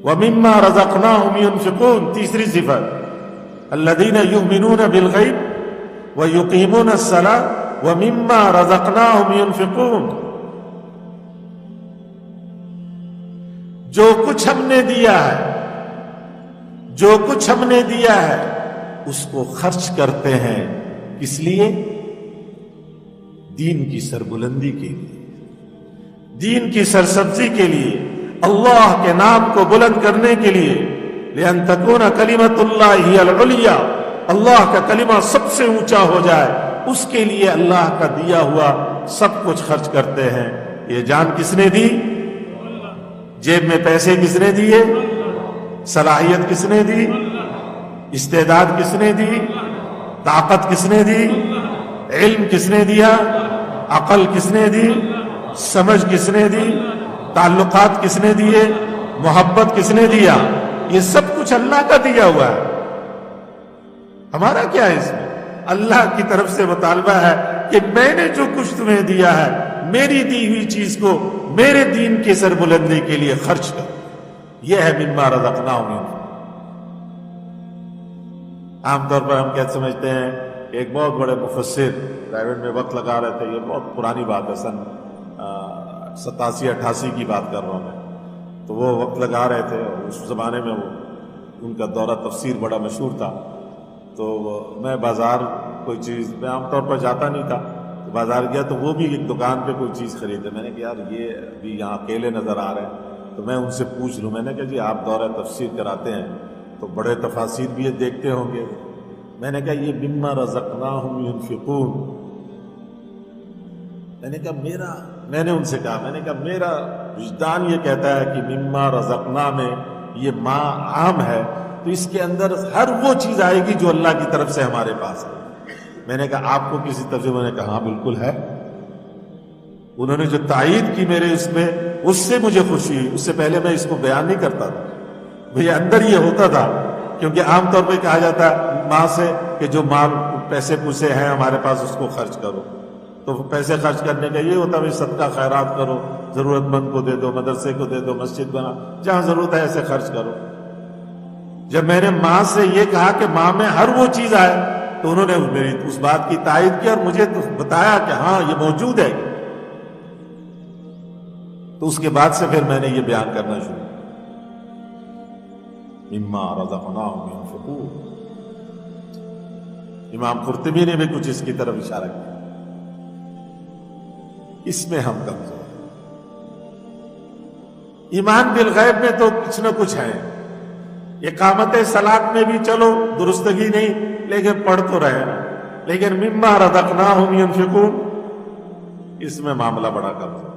وَمِمَّا رَزَقْنَاهُمْ يُنْفِقُونَ، تیسری صفت الَّذِينَ يُؤْمِنُونَ بِالْغَيْبِ وَيُقِيمُونَ الصَّلَاةَ وَمِمَّا رَزَقْنَاهُمْ يُنْفِقُونَ، جو کچھ ہم نے دیا ہے، جو کچھ ہم نے دیا ہے اس کو خرچ کرتے ہیں، کس لیے؟ دین کی سربلندی کے لیے، دین کی سرسبزی کے لیے، اللہ کے نام کو بلند کرنے کے لیے، لِأَن تَكُونَ كَلِمَةُ اللَّهِ هِيَ الْعُلْيَا، اللہ کا کلمہ سب سے اونچا ہو جائے، اس کے لیے اللہ کا دیا ہوا سب کچھ خرچ کرتے ہیں۔ یہ جان کس نے دی؟ جیب میں پیسے کس نے دیے؟ صلاحیت کس نے دی؟ استعداد کس نے دی؟ طاقت کس نے دی؟ علم کس نے دیا؟ عقل کس نے دی؟ سمجھ کس نے دی؟ تعلقات کس نے دیے؟ محبت کس نے دیا؟ یہ سب کچھ اللہ کا دیا ہوا ہے، ہمارا کیا ہے اس میں؟ اللہ کی طرف سے مطالبہ ہے کہ میں نے جو کچھ تمہیں دیا ہے، میری دی ہوئی چیز کو میرے دین کے سربلندی کے لیے خرچ کرو، یہ ہے مما رزقناہم۔ عام طور پر ہم کیا سمجھتے ہیں کہ ایک بہت بڑے مفسر پرائیویٹ میں وقت لگا رہے تھے، یہ بہت پرانی بات ہے، سن 87-88 کی بات کر رہا ہوں میں، تو وہ وقت لگا رہے تھے، اس زمانے میں ان کا دورہ تفسیر بڑا مشہور تھا، تو میں بازار کوئی چیز، میں عام طور پر جاتا نہیں تھا، تو بازار گیا تو وہ بھی ایک دکان پہ کوئی چیز خریدے، میں نے کہا یار یہ ابھی یہاں کیلے نظر آ رہے ہیں، تو میں ان سے پوچھ لوں، میں نے کہا جی آپ دورہ تفسیر کراتے ہیں تو بڑے تفاسیر بھی یہ دیکھتے ہوں گے، میں نے کہا یہ مما رزقناہم ینفقون، میں نے ان سے کہا میرا وجدان یہ کہتا ہے کہ مما رزقنا میں یہ ما عام ہے، تو اس کے اندر ہر وہ چیز آئے گی جو اللہ کی طرف سے ہمارے پاس ہے۔ میں نے کہا آپ کو کسی ترجمے نے کہا ہاں بالکل ہے، انہوں نے جو تائید کی میرے اس میں، اس سے مجھے خوشی ہوئی، اس سے پہلے میں اس کو بیان نہیں کرتا تھا، بھئی اندر یہ ہوتا تھا، کیونکہ عام طور پہ کہا جاتا ہے ماں سے کہ جو مال پیسے پوسے ہیں ہمارے پاس اس کو خرچ کرو، تو پیسے خرچ کرنے کا یہ ہوتا ہے صدقہ خیرات کرو، ضرورت مند کو دے دو، مدرسے کو دے دو، مسجد بنا، جہاں ضرورت ہے ایسے خرچ کرو۔ جب میں نے ماں سے یہ کہا کہ ماں میں ہر وہ چیز آئے، تو انہوں نے میری اس بات کی تائید کی اور مجھے بتایا کہ ہاں یہ موجود ہے، تو اس کے بعد سے پھر میں نے یہ بیان کرنا شروع، مما رزقناہم ینفقون۔ امام قرطبی نے بھی کچھ اس کی طرف اشارہ کیا، اس میں ہم کمزور ہیں۔ ایمان بالغیب میں تو کچھ نہ کچھ ہے، اقامت صلاۃ میں بھی چلو درستگی نہیں، لیکن پڑھ تو رہے نا، لیکن مما رزقناہم ینفقون، اس میں معاملہ بڑا کمزور۔